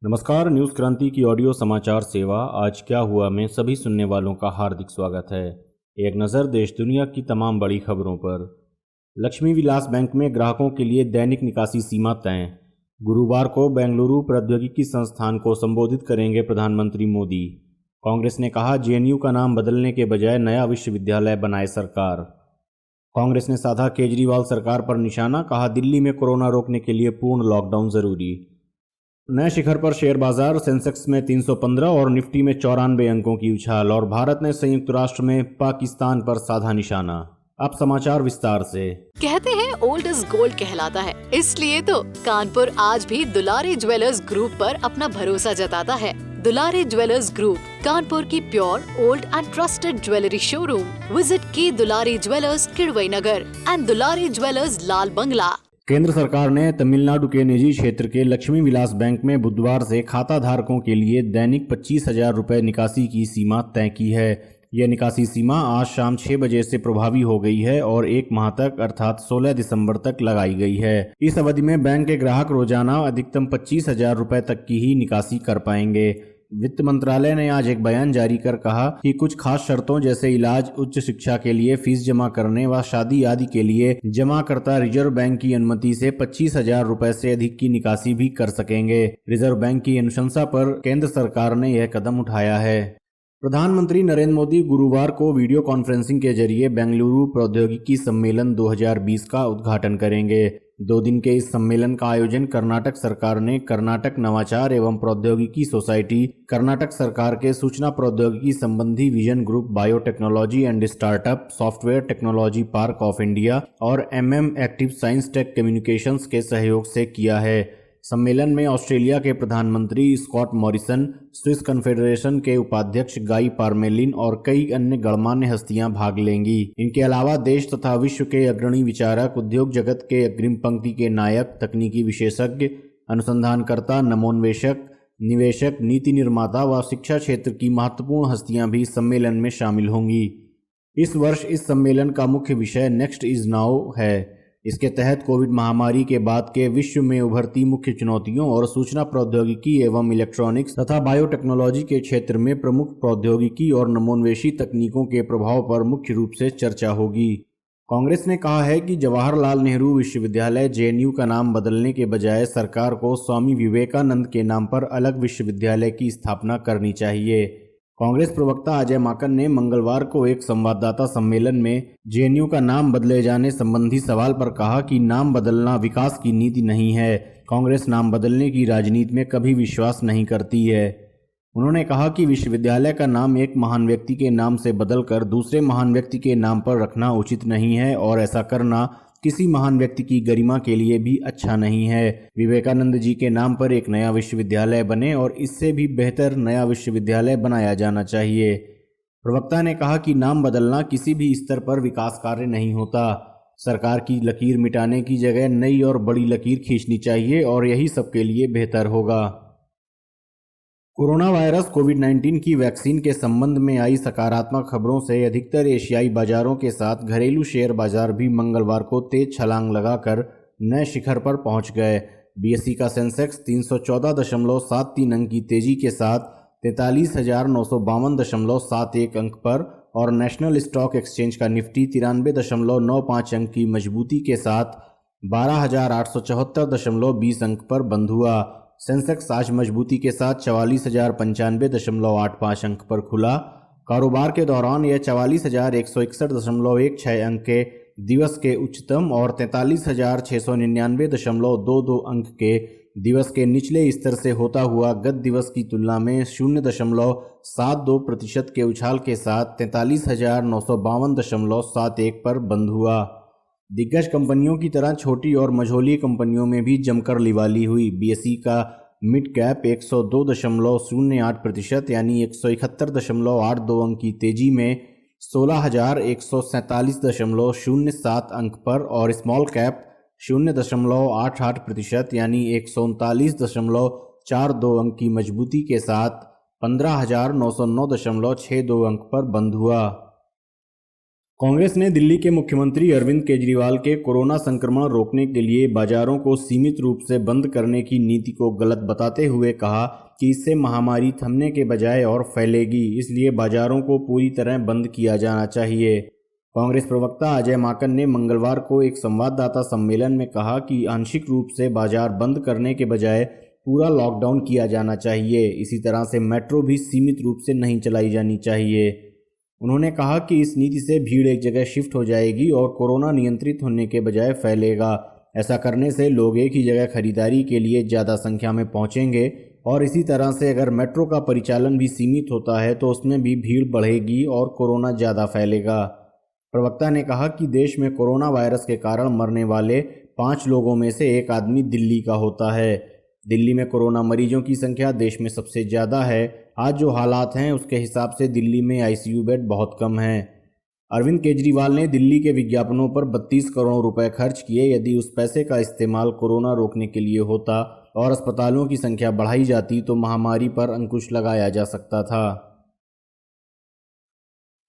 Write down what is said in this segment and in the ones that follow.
नमस्कार। न्यूज़ क्रांति की ऑडियो समाचार सेवा आज क्या हुआ में सभी सुनने वालों का हार्दिक स्वागत है। एक नज़र देश दुनिया की तमाम बड़ी खबरों पर। लक्ष्मी विलास बैंक में ग्राहकों के लिए दैनिक निकासी सीमा तय। गुरुवार को बेंगलुरु प्रौद्योगिकी संस्थान को संबोधित करेंगे प्रधानमंत्री मोदी। कांग्रेस ने कहा जेएनयू का नाम बदलने के बजाय नया विश्वविद्यालय बनाए सरकार। कांग्रेस ने साधा केजरीवाल सरकार पर निशाना, कहा दिल्ली में कोरोना रोकने के लिए पूर्ण लॉकडाउन जरूरी। नए शिखर पर शेयर बाजार, सेंसेक्स में 315 और निफ्टी में 94 अंकों की उछाल। और भारत ने संयुक्त राष्ट्र में पाकिस्तान पर साधा निशाना। अब समाचार विस्तार से। कहते हैं ओल्ड इज गोल्ड कहलाता है, इसलिए तो कानपुर आज भी दुलारी ज्वेलर्स ग्रुप पर अपना भरोसा जताता है। दुलारी ज्वेलर्स ग्रुप, कानपुर की pure old and trusted jewellery showroom. Visit की Dulari jewellers Kidwai Nagar and Dulari jewellers Lal Bangla. केंद्र सरकार ने तमिलनाडु के निजी क्षेत्र के लक्ष्मी विलास बैंक में बुधवार से खाता धारकों के लिए दैनिक 25,000 रुपए निकासी की सीमा तय की है। यह निकासी सीमा आज शाम 6 बजे से प्रभावी हो गई है और 1 माह तक अर्थात 16 दिसंबर तक लगाई गई है। इस अवधि में बैंक के ग्राहक रोजाना अधिकतम 25,000 रुपए तक की ही निकासी कर पाएंगे। वित्त मंत्रालय ने आज एक बयान जारी कर कहा कि कुछ खास शर्तों जैसे इलाज, उच्च शिक्षा के लिए फीस जमा करने व शादी आदि के लिए जमाकर्ता रिजर्व बैंक की अनुमति से 25,000 रुपए से अधिक की निकासी भी कर सकेंगे। रिजर्व बैंक की अनुशंसा पर केंद्र सरकार ने यह कदम उठाया है। प्रधानमंत्री नरेंद्र मोदी गुरुवार को वीडियो कॉन्फ्रेंसिंग के जरिए बेंगलुरु प्रौद्योगिकी सम्मेलन 2020 का उद्घाटन करेंगे। 2 दिन के इस सम्मेलन का आयोजन कर्नाटक सरकार ने कर्नाटक नवाचार एवं प्रौद्योगिकी सोसाइटी, कर्नाटक सरकार के सूचना प्रौद्योगिकी संबंधी vision group, biotechnology and startup, software technology park of India और एक्टिव साइंस टेक कम्युनिकेशंस के सहयोग से किया है। सम्मेलन में ऑस्ट्रेलिया के प्रधानमंत्री स्कॉट मॉरिसन, स्विस कन्फेडरेशन के उपाध्यक्ष गाई पारमेलिन और कई अन्य गणमान्य हस्तियां भाग लेंगी। इनके अलावा देश तथा विश्व के अग्रणी विचारक, उद्योग जगत के अग्रिम पंक्ति के नायक, तकनीकी विशेषज्ञ, अनुसंधानकर्ता, नवोन्वेषक, निवेशक, नीति निर्माता व शिक्षा क्षेत्र की महत्वपूर्ण हस्तियां भी सम्मेलन में शामिल होंगी। इस वर्ष इस सम्मेलन का मुख्य विषय नेक्स्ट इज नाउ है। इसके तहत कोविड महामारी के बाद के विश्व में उभरती मुख्य चुनौतियों और सूचना प्रौद्योगिकी एवं इलेक्ट्रॉनिक्स तथा बायोटेक्नोलॉजी के क्षेत्र में प्रमुख प्रौद्योगिकी और नवोन्वेषी तकनीकों के प्रभाव पर मुख्य रूप से चर्चा होगी। कांग्रेस ने कहा है कि जवाहरलाल नेहरू विश्वविद्यालय जेएनयू का नाम बदलने के बजाय सरकार को स्वामी विवेकानंद के नाम पर अलग विश्वविद्यालय की स्थापना करनी चाहिए। कांग्रेस प्रवक्ता अजय माकन ने मंगलवार को एक संवाददाता सम्मेलन में जेएनयू का नाम बदले जाने संबंधी सवाल पर कहा कि नाम बदलना विकास की नीति नहीं है। कांग्रेस नाम बदलने की राजनीति में कभी विश्वास नहीं करती है। उन्होंने कहा कि विश्वविद्यालय का नाम एक महान व्यक्ति के नाम से बदलकर दूसरे महान व्यक्ति के नाम पर रखना उचित नहीं है और ऐसा करना किसी महान व्यक्ति की गरिमा के लिए भी अच्छा नहीं है। विवेकानंद जी के नाम पर एक नया विश्वविद्यालय बने और इससे भी बेहतर नया विश्वविद्यालय बनाया जाना चाहिए। प्रवक्ता ने कहा कि नाम बदलना किसी भी स्तर पर विकास कार्य नहीं होता। सरकार की लकीर मिटाने की जगह नई और बड़ी लकीर खींचनी चाहिए और यही सबके लिए बेहतर होगा। कोरोना वायरस कोविड-19 की वैक्सीन के संबंध में आई सकारात्मक खबरों से अधिकतर एशियाई बाजारों के साथ घरेलू शेयर बाजार भी मंगलवार को तेज छलांग लगाकर नए शिखर पर पहुंच गए। बीएसई का सेंसेक्स 314.73 अंक की तेजी के साथ 43,952.71 अंक पर और नेशनल स्टॉक एक्सचेंज का निफ्टी 93.95 अंक की मजबूती के साथ 12,874.20 अंक पर बंद हुआ। सेंसेक्स आज मजबूती के साथ 44,095.85 अंक पर खुला। कारोबार के दौरान यह 44,161.16 अंक के दिवस के उच्चतम और 43,699.22 अंक के दिवस के निचले स्तर से होता हुआ गत दिवस की तुलना में 0.72% के उछाल के साथ 43,952.71 पर बंद हुआ। दिग्गज कंपनियों की तरह छोटी और मझोली कंपनियों में भी जमकर लिवाली हुई। बीएसई का मिड कैप 102.08% यानी 171.82 अंक की तेजी में 16,147.07 अंक पर और स्मॉल कैप 0.88% यानी 139.42 अंक की मजबूती के साथ 15,909.62 अंक पर बंद हुआ। कांग्रेस ने दिल्ली के मुख्यमंत्री अरविंद केजरीवाल के कोरोना संक्रमण रोकने के लिए बाजारों को सीमित रूप से बंद करने की नीति को गलत बताते हुए कहा कि इससे महामारी थमने के बजाय और फैलेगी, इसलिए बाजारों को पूरी तरह बंद किया जाना चाहिए। कांग्रेस प्रवक्ता अजय माकन ने मंगलवार को एक संवाददाता सम्मेलन में कहा कि आंशिक रूप से बाजार बंद करने के बजाय पूरा लॉकडाउन किया जाना चाहिए। इसी तरह से मेट्रो भी सीमित रूप से नहीं चलाई जानी चाहिए। उन्होंने कहा कि इस नीति से भीड़ एक जगह शिफ्ट हो जाएगी और कोरोना नियंत्रित होने के बजाय फैलेगा। ऐसा करने से लोग एक ही जगह खरीदारी के लिए ज़्यादा संख्या में पहुंचेंगे और इसी तरह से अगर मेट्रो का परिचालन भी सीमित होता है तो उसमें भी भीड़ बढ़ेगी और कोरोना ज़्यादा फैलेगा। प्रवक्ता ने कहा कि देश में कोरोना वायरस के कारण मरने वाले 5 लोगों में से एक आदमी दिल्ली का होता है। दिल्ली में कोरोना मरीजों की संख्या देश में सबसे ज़्यादा है। आज जो हालात हैं उसके हिसाब से दिल्ली में आईसीयू बेड बहुत कम हैं। अरविंद केजरीवाल ने दिल्ली के विज्ञापनों पर 32 करोड़ रुपए खर्च किए। यदि उस पैसे का इस्तेमाल कोरोना रोकने के लिए होता और अस्पतालों की संख्या बढ़ाई जाती तो महामारी पर अंकुश लगाया जा सकता था।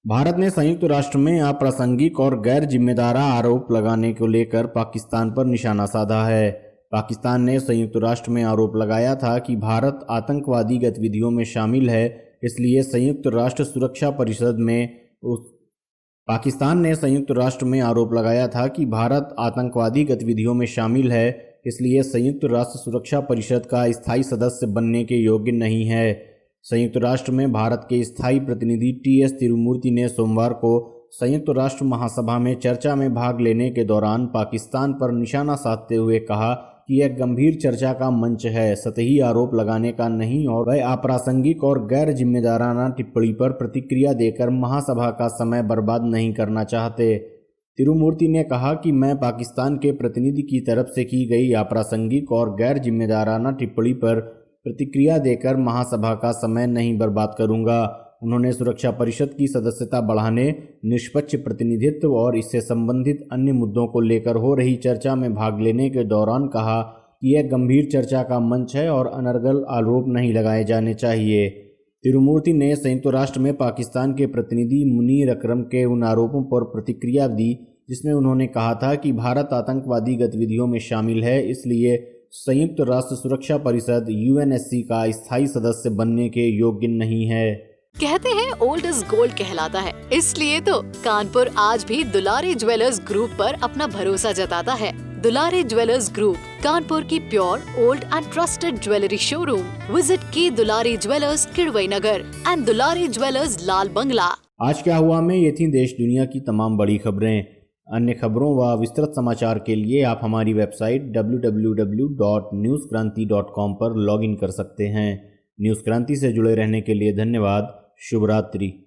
भारत ने संयुक्त राष्ट्र में अप्रासंगिक और गैर जिम्मेदार आरोप लगाने को लेकर पाकिस्तान पर निशाना साधा है। पाकिस्तान ने संयुक्त राष्ट्र में आरोप लगाया था कि भारत आतंकवादी गतिविधियों में शामिल है, इसलिए संयुक्त राष्ट्र सुरक्षा परिषद में पाकिस्तान ने संयुक्त राष्ट्र में आरोप लगाया था कि भारत आतंकवादी गतिविधियों में शामिल है, इसलिए संयुक्त राष्ट्र सुरक्षा परिषद का स्थायी सदस्य बनने के योग्य नहीं है। संयुक्त राष्ट्र में भारत के स्थायी प्रतिनिधि टी.एस. तिरुमूर्ति ने सोमवार को संयुक्त राष्ट्र महासभा में चर्चा में भाग लेने के दौरान पाकिस्तान पर निशाना साधते हुए कहा कि यह गंभीर चर्चा का मंच है, सतही आरोप लगाने का नहीं, और वह अप्रासंगिक और गैर जिम्मेदाराना टिप्पणी पर प्रतिक्रिया देकर महासभा का समय बर्बाद नहीं करना चाहते। तिरुमूर्ति ने कहा कि मैं पाकिस्तान के प्रतिनिधि की तरफ से की गई अप्रासंगिक और गैर जिम्मेदाराना टिप्पणी पर प्रतिक्रिया देकर महासभा का समय नहीं बर्बाद करूंगा। उन्होंने सुरक्षा परिषद की सदस्यता बढ़ाने, निष्पक्ष प्रतिनिधित्व और इससे संबंधित अन्य मुद्दों को लेकर हो रही चर्चा में भाग लेने के दौरान कहा कि यह गंभीर चर्चा का मंच है और अनर्गल आरोप नहीं लगाए जाने चाहिए। तिरुमूर्ति ने संयुक्त राष्ट्र में पाकिस्तान के प्रतिनिधि मुनीर अकरम के उन आरोपों पर प्रतिक्रिया दी जिसमें उन्होंने कहा था कि भारत आतंकवादी गतिविधियों में शामिल है, इसलिए संयुक्त राष्ट्र सुरक्षा परिषद यूएनएससी का स्थायी सदस्य बनने के योग्य नहीं है। कहते हैं ओल्ड इज गोल्ड कहलाता है, इसलिए तो कानपुर आज भी दुलारी ज्वेलर्स ग्रुप पर अपना भरोसा जताता है। दुलारी ज्वेलर्स ग्रुप, कानपुर की pure old and trusted jewellery showroom. Visit की Dulari jewellers Kidwai Nagar and Dulari jewellers Lal Bangla. आज क्या हुआ में ये थी देश दुनिया की तमाम बड़ी खबरें। अन्य खबरों व विस्तृत समाचार के लिए आप हमारी वेबसाइट www.newskranti.com पर लॉगिन कर सकते हैं। न्यूज़ क्रांति से जुड़े रहने के लिए धन्यवाद। शुभ रात्रि।